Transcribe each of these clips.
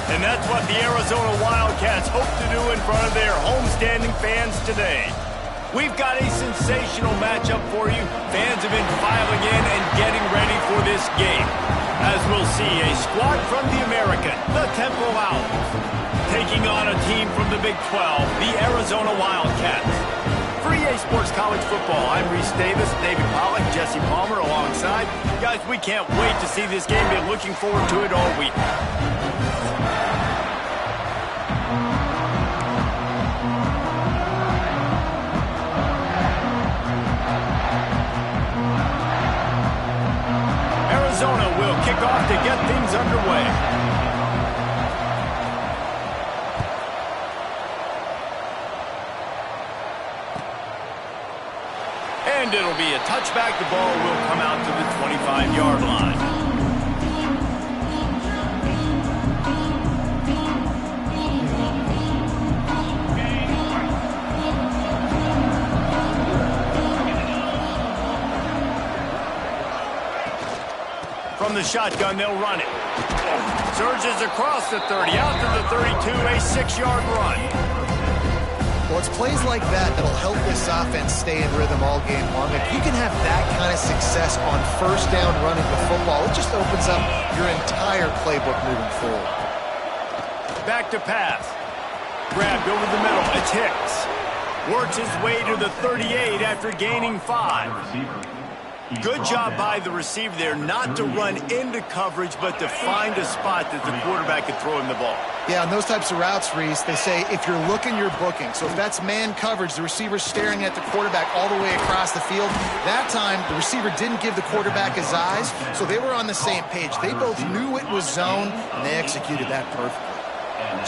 And that's what the Arizona Wildcats hope to do in front of their homestanding fans today. We've got a sensational matchup for you. Fans have been filing in and getting ready for this game. As we'll see, a squad from the American, the Temple Owls, taking on a team from the Big 12, the Arizona Wildcats. For EA Sports College Football, I'm Reese Davis, David Pollack, Jesse Palmer alongside. Guys, we can't wait to see this game. Been looking forward to it all week. Arizona will kick off to get things underway. And it'll be a touchback. The ball will come out to the 25-yard line. From the shotgun, they'll run it. Surges across the 30, out to the 32, a 6-yard run. Well, it's plays like that that'll help this offense stay in rhythm all game long. If you can have that kind of success on first down running the football, it just opens up your entire playbook moving forward. Back to pass. Grabbed over the middle. It's Hicks. Works his way to the 38 after gaining 5. Good job by the receiver there not to run into coverage, but to find a spot that the quarterback could throw him the ball. Yeah, on those types of routes, Reese, they say if you're looking, you're booking. So if that's man coverage, the receiver's staring at the quarterback all the way across the field. That time, the receiver didn't give the quarterback his eyes, so they were on the same page. They both knew it was zone, and they executed that perfectly.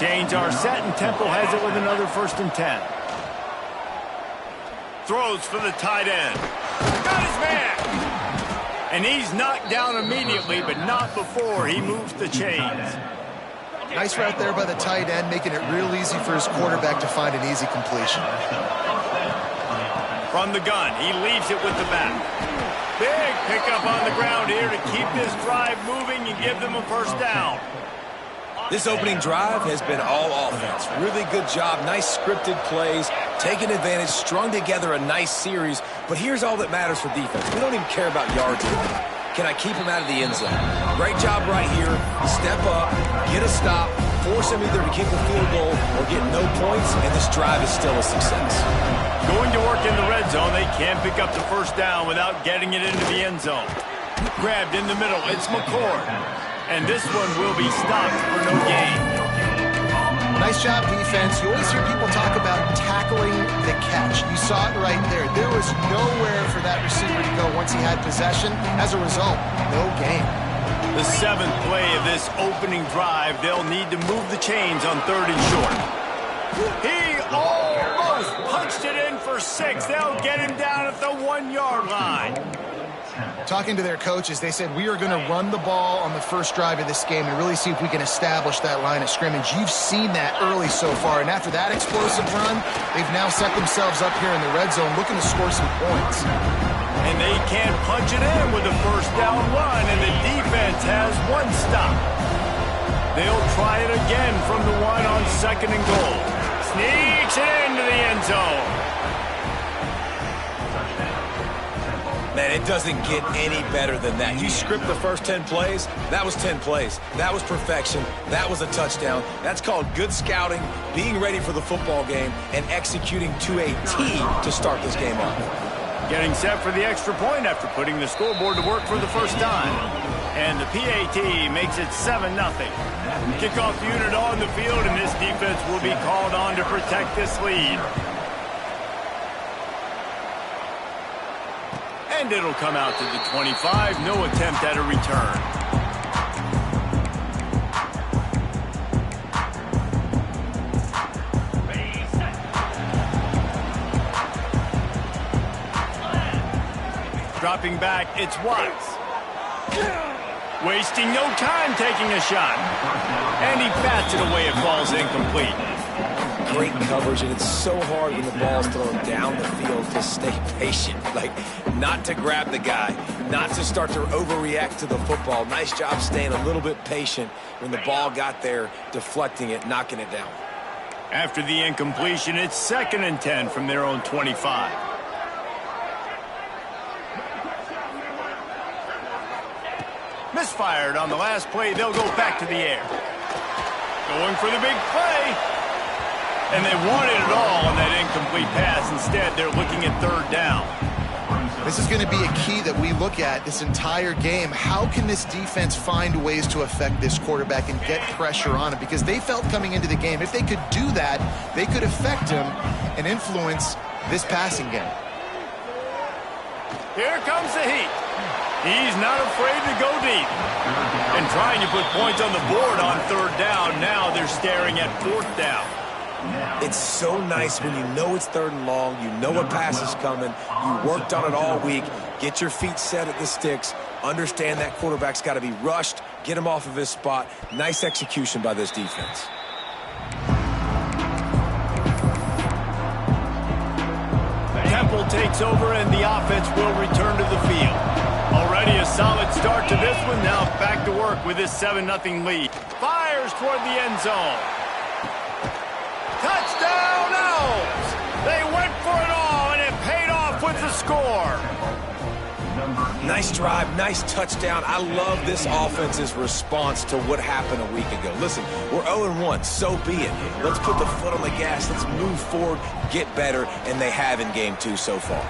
Chains are set, and Temple has it with another 1st and 10. Throws for the tight end. Got his man! And he's knocked down immediately, but not before he moves the chains. Nice route there by the tight end, making it real easy for his quarterback to find an easy completion. From the gun, he leaves it with the back. Big pickup on the ground here to keep this drive moving and give them a 1st down. This opening drive has been all offense. Really good job, nice scripted plays, taking advantage, strung together a nice series. But here's all that matters for defense. We don't even care about yards anymore. Can I keep him out of the end zone? Great job right here. Step up, get a stop, force him either to kick a field goal or get no points, and this drive is still a success. Going to work in the red zone, they can't pick up the 1st down without getting it into the end zone. Grabbed in the middle, it's McCord. And this one will be stopped for no gain. Nice job, defense. You always hear people talk about tackling the catch. You saw it right there. There was nowhere for that receiver to go once he had possession. As a result, no gain. The 7th play of this opening drive, they'll need to move the chains on 3rd and short. He almost punched it in for 6. They'll get him down at the 1-yard line. Talking to their coaches, they said, we are going to run the ball on the first drive of this game and really see if we can establish that line of scrimmage. You've seen that early so far, and after that explosive run, they've now set themselves up here in the red zone looking to score some points. And they can't punch it in with a 1st down run, and the defense has 1 stop. They'll try it again from the 1 on 2nd and goal. Sneaks it into the end zone. Man, it doesn't get any better than that. You script the first 10 plays, that was 10 plays. That was perfection. That was a touchdown. That's called good scouting, being ready for the football game, and executing to a T to start this game off. Getting set for the extra point after putting the scoreboard to work for the 1st time. And the PAT makes it 7-0. Kickoff unit on the field, and this defense will be called on to protect this lead. And it'll come out to the 25. No attempt at a return. Dropping back, it's Watts. Wasting no time taking a shot. And he bats it away. It falls incomplete. Great coverage, and it's so hard when the ball's thrown down the field to stay patient. Like, not to grab the guy, not to start to overreact to the football. Nice job staying a little bit patient when the ball got there, deflecting it, knocking it down. After the incompletion, it's 2nd and 10 from their own 25. Misfired on the last play. They'll go back to the air. Going for the big play. And they wanted it all on that incomplete pass. Instead, they're looking at 3rd down. This is going to be a key that we look at this entire game. How can this defense find ways to affect this quarterback and get pressure on him? Because they felt coming into the game, if they could do that, they could affect him and influence this passing game. Here comes the heat. He's not afraid to go deep. And trying to put points on the board on 3rd down. Now they're staring at 4th down. It's so nice when you know it's 3rd and long, you know a pass is coming, you worked on it all week, get your feet set at the sticks, understand that quarterback's got to be rushed, get him off of his spot. Nice execution by this defense. Temple takes over and the offense will return to the field. Already a solid start to this one. Now back to work with this 7-0 lead. Fires toward the end zone. Touchdown Owls! They went for it all and it paid off with the score. Nice drive, nice touchdown. I love this offense's response to what happened a week ago. Listen, we're 0-1, so be it. Let's put the foot on the gas. Let's move forward, get better, and they have in game 2 so far.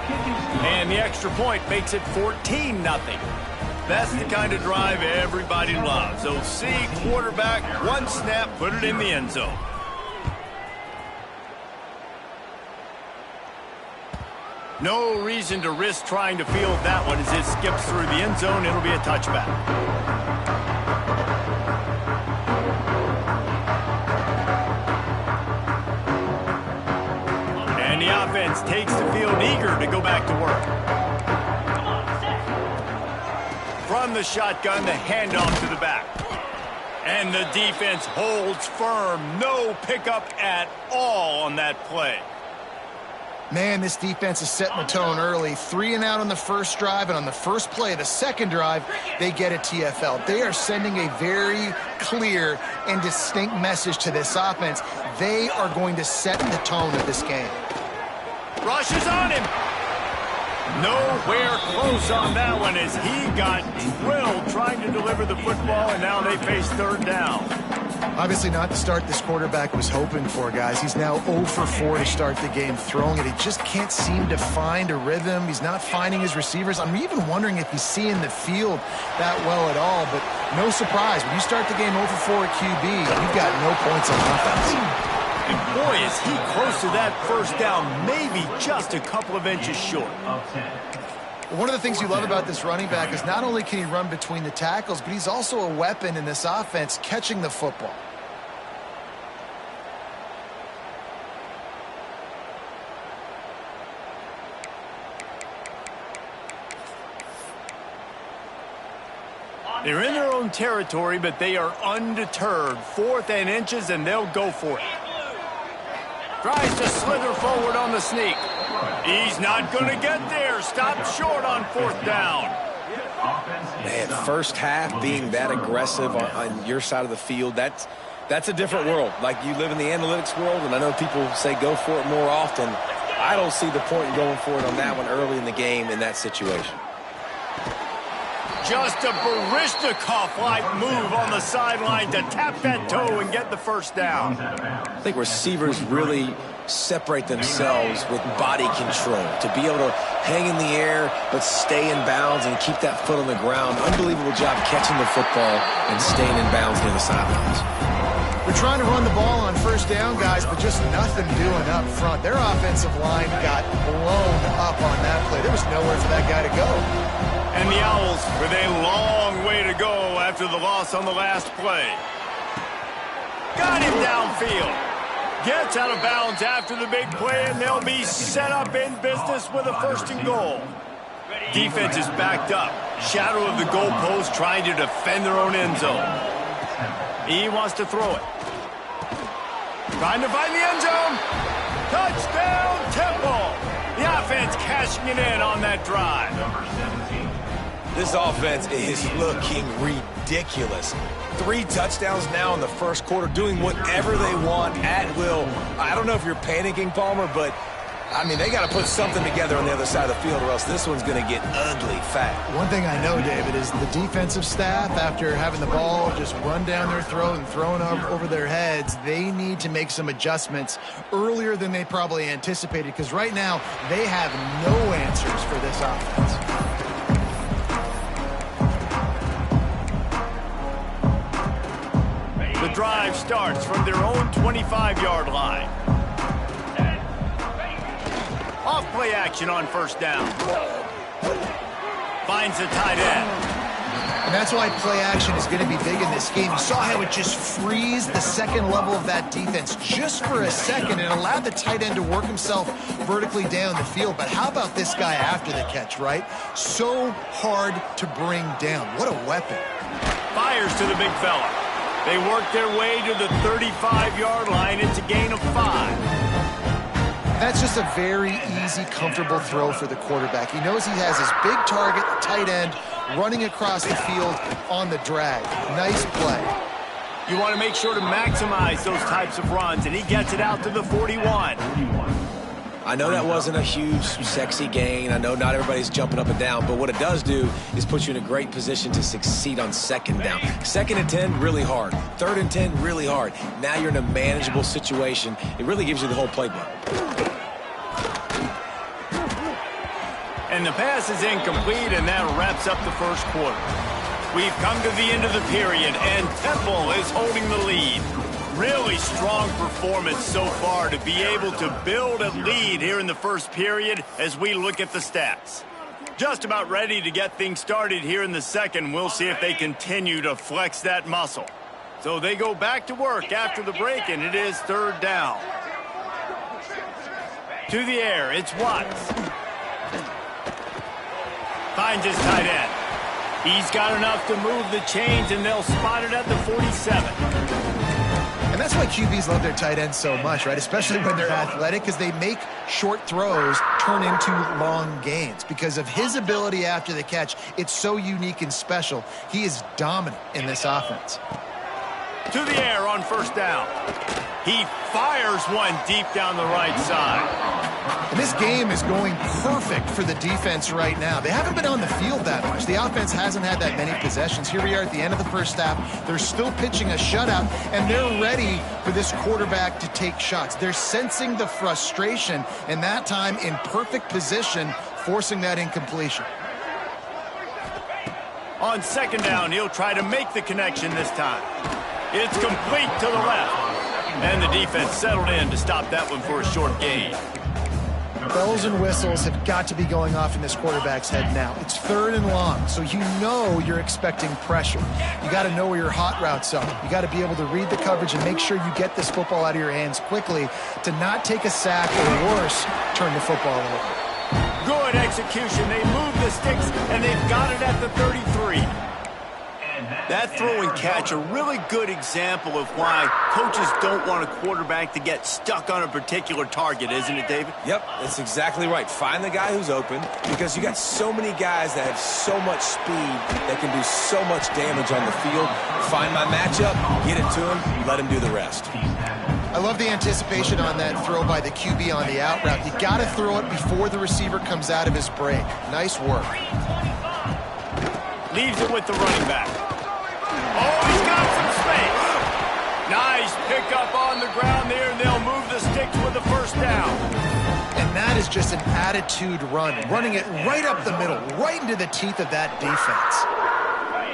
And the extra point makes it 14-0. That's the kind of drive everybody loves. OC, quarterback, one snap, put it in the end zone. No reason to risk trying to field that one as it skips through the end zone. It'll be a touchback. And the offense takes the field eager to go back to work. From the shotgun, the handoff to the back. And the defense holds firm. No pickup at all on that play. Man, this defense is setting the tone early. 3 and out on the first drive, and on the first play of the second drive, they get a TFL. They are sending a very clear and distinct message to this offense. They are going to set the tone of this game. Rushes on him. Nowhere close on that one as he got drilled trying to deliver the football, and now they face 3rd down. Obviously not the start this quarterback was hoping for, guys. He's now 0 for 4 to start the game throwing it. He just can't seem to find a rhythm. He's not finding his receivers. I'm even wondering if he's seeing the field that well at all, but no surprise. When you start the game 0 for 4 at QB, you've got no points on offense. And boy, is he close to that first down, maybe just a couple of inches short. One of the things you love about this running back is not only can he run between the tackles, but he's also a weapon in this offense catching the football. They're in their own territory, but they are undeterred. 4th and inches, and they'll go for it. Tries to slither forward on the sneak. He's not going to get there. Stopped short on 4th down. Man, first half being that aggressive on your side of the field, that's a different world. Like, you live in the analytics world, and I know people say go for it more often. I don't see the point in going for it on that one early in the game in that situation. Just a Baryshnikov-like move on the sideline to tap that toe and get the first down. I think receivers really separate themselves with body control. To be able to hang in the air but stay in bounds and keep that foot on the ground. Unbelievable job catching the football and staying in bounds near the sidelines. We're trying to run the ball on first down, guys, but just nothing doing up front. Their offensive line got blown up on that play. There was nowhere for that guy to go. And the Owls with a long way to go after the loss on the last play. Got him downfield. Gets out of bounds after the big play, and they'll be set up in business with a 1st and goal. Defense is backed up. Shadow of the goalpost trying to defend their own end zone. He wants to throw it. Trying to find the end zone. Touchdown, Temple. The offense cashing it in on that drive. This offense is looking ridiculous. 3 touchdowns now in the first quarter, doing whatever they want at will. I don't know if you're panicking, Palmer, but, I mean, they got to put something together on the other side of the field or else this one's going to get ugly fast. One thing I know, David, is the defensive staff, after having the ball just run down their throat and thrown over their heads, they need to make some adjustments earlier than they probably anticipated, because right now they have no answers for this offense. The drive starts from their own 25-yard line. Off play action on first down. Finds the tight end. And that's why play action is going to be big in this game. You saw how it just frees the second level of that defense just for a second and allowed the tight end to work himself vertically down the field. But how about this guy after the catch, right? So hard to bring down. What a weapon. Fires to the big fella. They work their way to the 35-yard line. It's a gain of 5. That's just a very easy, comfortable throw for the quarterback. He knows he has his big target, the tight end, running across the field on the drag. Nice play. You want to make sure to maximize those types of runs, and he gets it out to the 41. I know that wasn't a huge, sexy gain. I know not everybody's jumping up and down, but what it does do is put you in a great position to succeed on second down. 2nd and 10, really hard. 3rd and 10, really hard. Now you're in a manageable situation. It really gives you the whole playbook. And the pass is incomplete, and that wraps up the first quarter. We've come to the end of the period, and Temple is holding the lead. Really strong performance so far to be able to build a lead here in the first period as we look at the stats. Just about ready to get things started here in the second. We'll see if they continue to flex that muscle. So they go back to work after the break, and it is 3rd down. To the air, it's Watts. Finds his tight end. He's got enough to move the chains, and they'll spot it at the 47. And that's why QBs love their tight ends so much, right? Especially when they're athletic, because they make short throws turn into long gains. Because of his ability after the catch, it's so unique and special. He is dominant in this offense. To the air on first down. He fires one deep down the right side. And this game is going perfect for the defense right now. They haven't been on the field that much. The offense hasn't had that many possessions. Here we are at the end of the first half. They're still pitching a shutout, and they're ready for this quarterback to take shots. They're sensing the frustration, and that time in perfect position, forcing that incompletion. On second down, he'll try to make the connection this time. It's complete to the left. And the defense settled in to stop that one for a short gain. Bells and whistles have got to be going off in this quarterback's head now. It's 3rd and long, so you know you're expecting pressure. You got to know where your hot routes are. You got to be able to read the coverage and make sure you get this football out of your hands quickly to not take a sack or worse, turn the football over. Good execution. They move the sticks, and they've got it at the 33. That throw and catch, a really good example of why coaches don't want a quarterback to get stuck on a particular target, isn't it, David? Yep, that's exactly right. Find the guy who's open, because you got so many guys that have so much speed that can do so much damage on the field. Find my matchup, get it to him, let him do the rest. I love the anticipation on that throw by the QB on the out route. You got to throw it before the receiver comes out of his break. Nice work. Leaves it with the running back. Oh, he's got some space. Nice pickup on the ground there, and they'll move the sticks with the first down. And that is just an attitude run, running it right up the middle, right into the teeth of that defense.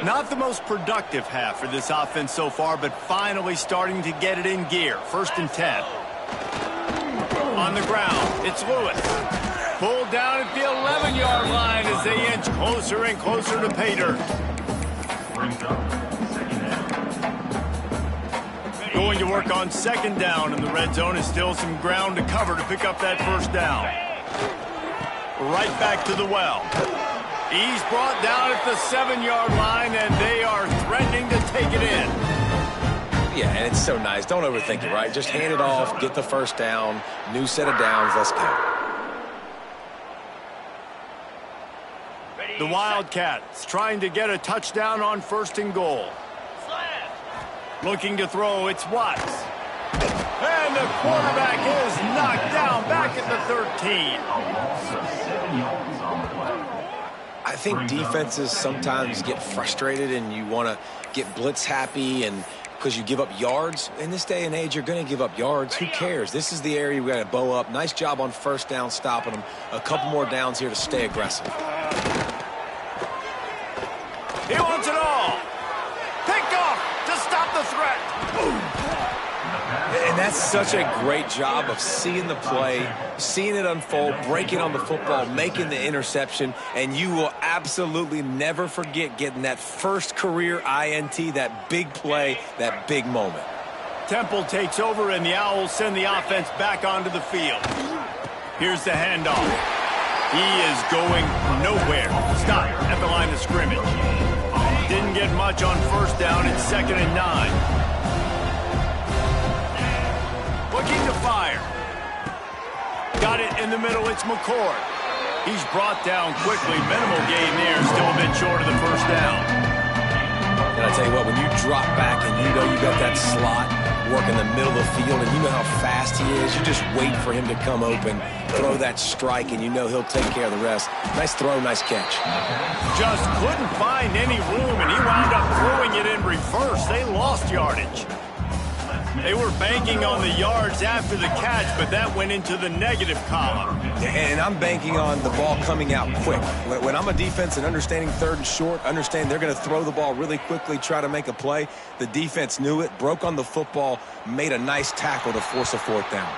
Not the most productive half for this offense so far, but finally starting to get it in gear. 1st and 10. On the ground, it's Lewis. Pulled down at the 11-yard line as they inch closer and closer to pay dirt. Going to work on second down in the red zone. Is still some ground to cover to pick up that first down. Right back to the well. He's brought down at the 7-yard line, and they are threatening to take it in. Yeah, and it's so nice. Don't overthink it, right? Just hand it off, get the first down, new set of downs, let's go. The Wildcats trying to get a touchdown on 1st and goal. Looking to throw, it's Watts. And the quarterback is knocked down back at the 13. I think defenses sometimes get frustrated and you want to get blitz happy and because you give up yards. In this day and age, you're going to give up yards. Who cares? This is the area we got to bow up. Nice job on 1st down, stopping them. A couple more downs here to stay aggressive. He wants it all. Picked off to stop the threat. And that's such a great job of seeing the play, seeing it unfold, breaking on the football, making the interception, and you will absolutely never forget getting that first career INT, that big play, that big moment. Temple takes over, and the Owls send the offense back onto the field. Here's the handoff. He is going nowhere. Stop at the line of scrimmage. Didn't get much on 1st down. It's 2nd and 9. Looking to fire. Got it in the middle. It's McCord. He's brought down quickly. Minimal gain there. Still a bit short of the 1st down. And I tell you what, when you drop back and you know you got that slot work in the middle of the field and you know how fast he is, you just wait for him to come open, throw that strike, and you know he'll take care of the rest. Nice throw, nice catch. Just couldn't find any room, and he wound up throwing it in reverse. They lost yardage. They were banking on the yards after the catch, but that went into the negative column. And I'm banking on the ball coming out quick. When I'm a defense and understanding 3rd and short, understand they're going to throw the ball really quickly, try to make a play. The defense knew it, broke on the football, made a nice tackle to force a 4th down.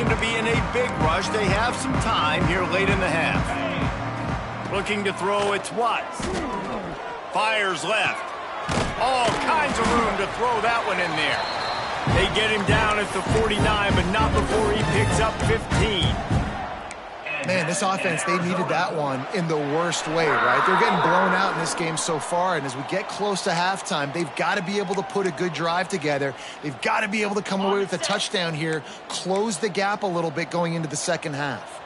To be in a big rush. They have some time here late in the half. Looking to throw, it's Watts. Fires left. All kinds of room to throw that one in there. They get him down at the 49, but not before he picks up 15. Man, this offense, they needed that one in the worst way, right? They're getting blown out in this game so far, and as we get close to halftime, they've got to be able to put a good drive together. They've got to be able to come away with a touchdown here, close the gap a little bit going into the 2nd half.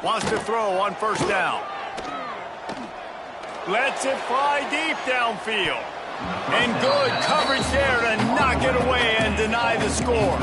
Wants to throw on 1st down. Lets it fly deep downfield. And good coverage there to knock it away and deny the score.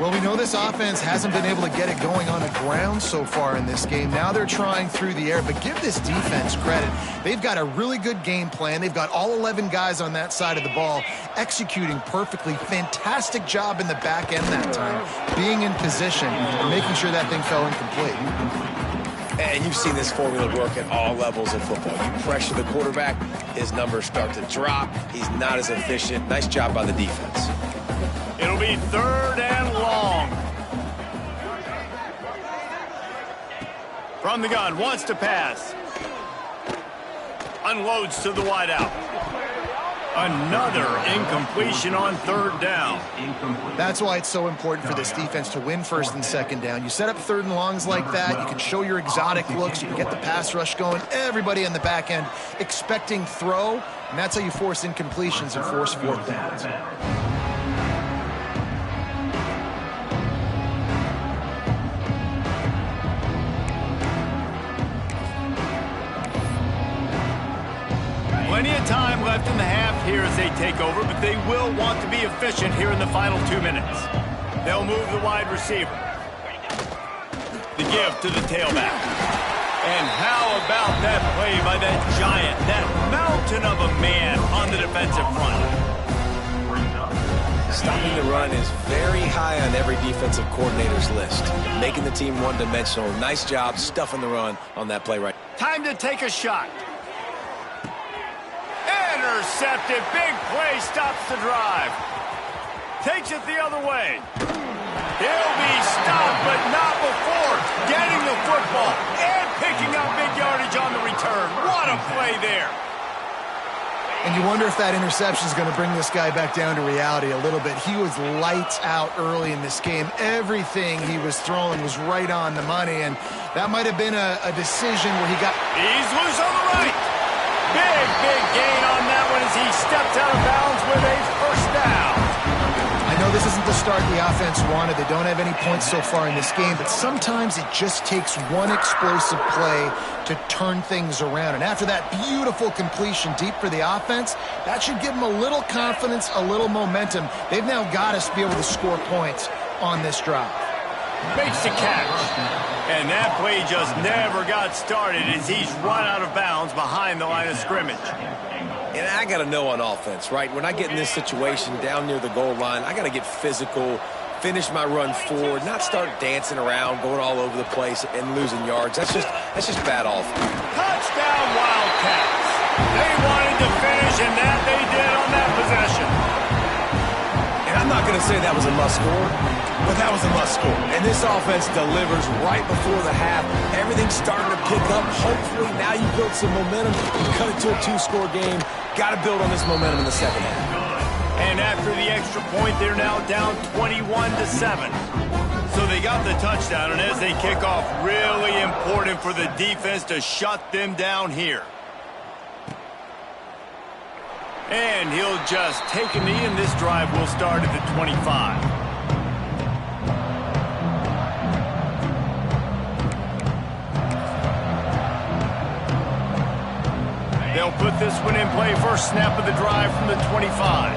Well, we know this offense hasn't been able to get it going on the ground so far in this game. Now they're trying through the air, but give this defense credit. They've got a really good game plan. They've got all 11 guys on that side of the ball executing perfectly. Fantastic job in the back end that time, being in position and making sure that thing fell incomplete. And you've seen this formula work at all levels of football. You pressure the quarterback, his numbers start to drop. He's not as efficient. Nice job by the defense. It'll be 3rd and long. From the gun, wants to pass. Unloads to the wideout. Another incompletion on 3rd down. That's why it's so important for this defense to win 1st and 2nd down. You set up 3rd and longs like that. You can show your exotic looks. You can get the pass rush going. Everybody on the back end expecting throw, and that's how you force incompletions and force 4th downs. Plenty of time left in the half here as they take over, but they will want to be efficient here in the final 2 minutes. They'll move the wide receiver. The give to the tailback. And how about that play by that giant, that mountain of a man on the defensive front? Stopping the run is very high on every defensive coordinator's list. Making the team one-dimensional. Nice job stuffing the run on that play right. Time to take a shot. Intercepted. Big play stops the drive. Takes it the other way. He'll be stopped, but not before getting the football and picking up big yardage on the return. What a play there. And you wonder if that interception is going to bring this guy back down to reality a little bit. He was lights out early in this game. Everything he was throwing was right on the money, and that might have been a decision where he got... He's loose on the right. Big gain on that one as he steps out of bounds with a first down. I know this isn't the start the offense wanted. They don't have any points so far in this game, but sometimes it just takes one explosive play to turn things around. And after that beautiful completion deep for the offense, that should give them a little confidence, a little momentum. They've now got to be able to score points on this drive. Makes the catch. And that play just never got started as he's run out of bounds behind the line of scrimmage. And I got to know on offense, right? When I get in this situation down near the goal line, I got to get physical, finish my run forward, not start dancing around, going all over the place and losing yards. That's just bad offense. Touchdown Wildcats. They wanted to finish, and that they did on that possession. And I'm not going to say that was a must score, but that was a must score. And this offense delivers right before the half. Everything's starting to pick up. Hopefully now you build some momentum. You cut it to a 2-score game. Got to build on this momentum in the second half. And after the extra point, they're now down 21-7. So they got the touchdown, and as they kick off, really important for the defense to shut them down here. And he'll just take a knee, and this drive will start at the 25. They'll put this one in play. First snap of the drive from the 25.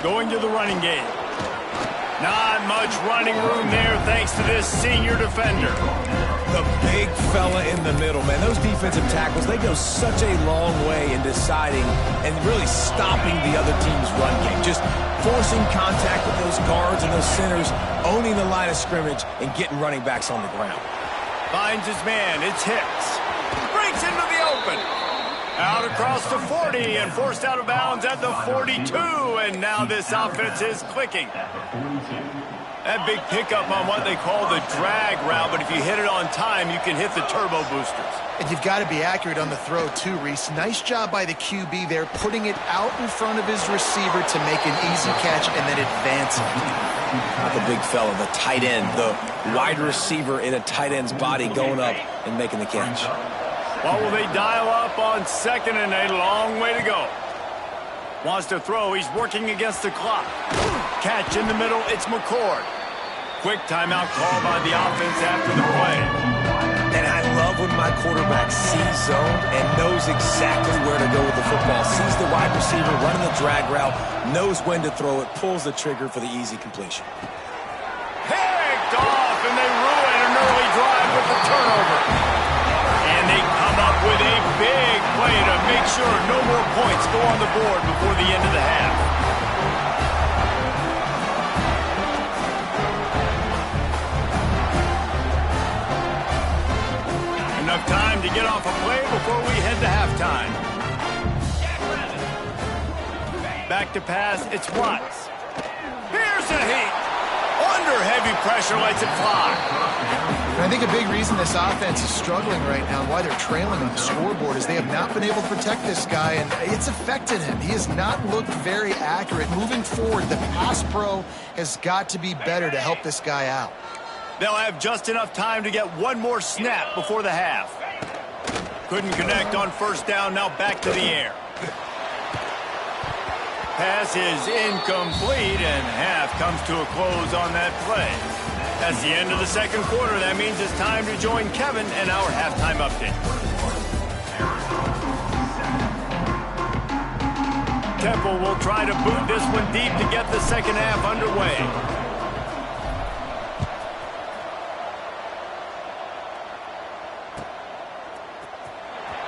Going to the running game. Not much running room there thanks to this senior defender. The big fella in the middle, man. Those defensive tackles, they go such a long way in deciding and really stopping the other team's run game. Just forcing contact with those guards and those centers, owning the line of scrimmage, and getting running backs on the ground. Finds his man. It's Hicks. Breaks into the open. Out across the 40 and forced out of bounds at the 42. And now this offense is clicking. That big pickup on what they call the drag route, but if you hit it on time, you can hit the turbo boosters. And you've got to be accurate on the throw too, Reese. Nice job by the QB there, putting it out in front of his receiver to make an easy catch and then advance it. Not the big fella, the tight end, the wide receiver in a tight end's body going up and making the catch. What will they dial up on second and a long way to go? Wants to throw. He's working against the clock. Catch in the middle. It's McCord. Quick timeout call by the offense after the play. And I love when my quarterback sees zone and knows exactly where to go with the football. Sees the wide receiver running the drag route, knows when to throw it, pulls the trigger for the easy completion. Picked off, and they ruin an early drive with the turnover. And they come up with a big play to make sure no more points go on the board before the end of the half. Enough time to get off a play before we head to halftime. Back to pass, it's Watts. Here's a heat. Under heavy pressure, lets it fly. And I think a big reason this offense is struggling right now and why they're trailing on the scoreboard is they have not been able to protect this guy, and it's affected him. He has not looked very accurate. Moving forward, the pass pro has got to be better to help this guy out. They'll have just enough time to get one more snap before the half. Couldn't connect on first down, now back to the air. Pass is incomplete, and half comes to a close on that play. That's the end of the second quarter. That means it's time to join Kevin and our halftime update. Temple will try to boot this one deep to get the second half underway.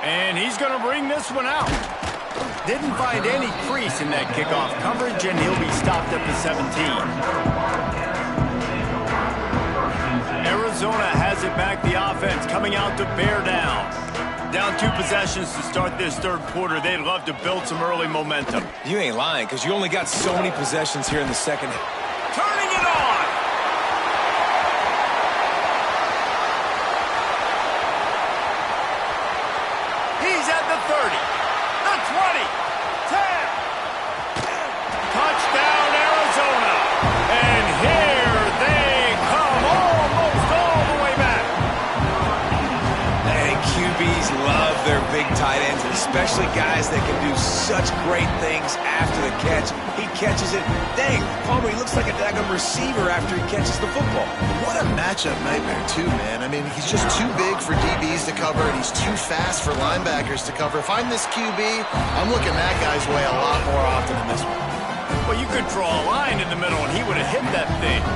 And he's going to bring this one out. Didn't find any crease in that kickoff coverage, and he'll be stopped at the 17. Arizona has it back, the offense coming out to bear down. Down 2 possessions to start this third quarter. They'd love to build some early momentum. You ain't lying, because you only got so many possessions here in the second. Turning it on! He's at the big tight ends, and especially guys that can do such great things after the catch. He catches it. Dang, Palmer, he looks like a daggum receiver after he catches the football. What a matchup nightmare, too, man. I mean, he's just too big for DBs to cover, and he's too fast for linebackers to cover. If I'm this QB, I'm looking that guy's way a lot more often than this one. Well, you could draw a line in the middle, and he would have hit that thing.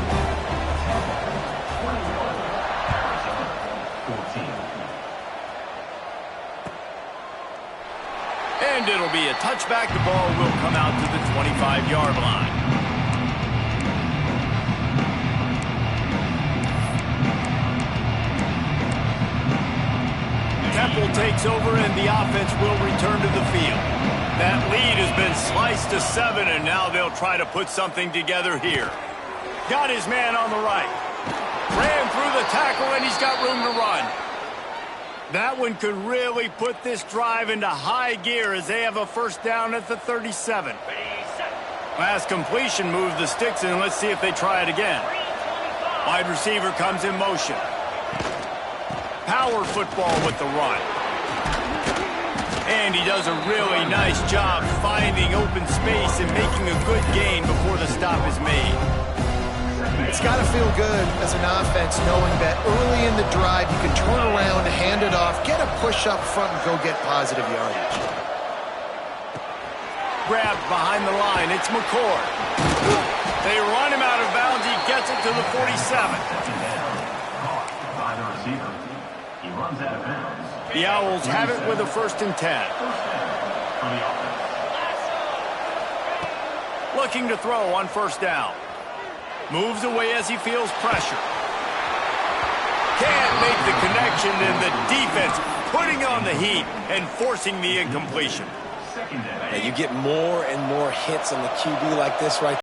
And it'll be a touchback. The ball will come out to the 25-yard line. Temple takes over, and the offense will return to the field. That lead has been sliced to 7, and now they'll try to put something together here. Got his man on the right. Ran through the tackle, and he's got room to run. That one could really put this drive into high gear as they have a first down at the 37. Last completion moves the sticks in. Let's see if they try it again. Wide receiver comes in motion. Power football with the run. And he does a really nice job finding open space and making a good gain before the stop is made. It's got to feel good as an offense knowing that early in the drive you can turn around, hand it off, get a push up front, and go get positive yardage. Grabbed behind the line. It's McCord. They run him out of bounds. He gets it to the 47. He runs out of bounds. The Owls have it with a 1st and 10. Looking to throw on 1st down. Moves away as he feels pressure. Can't make the connection, and the defense putting on the heat and forcing the incompletion. You get more and more hits on the QB like this right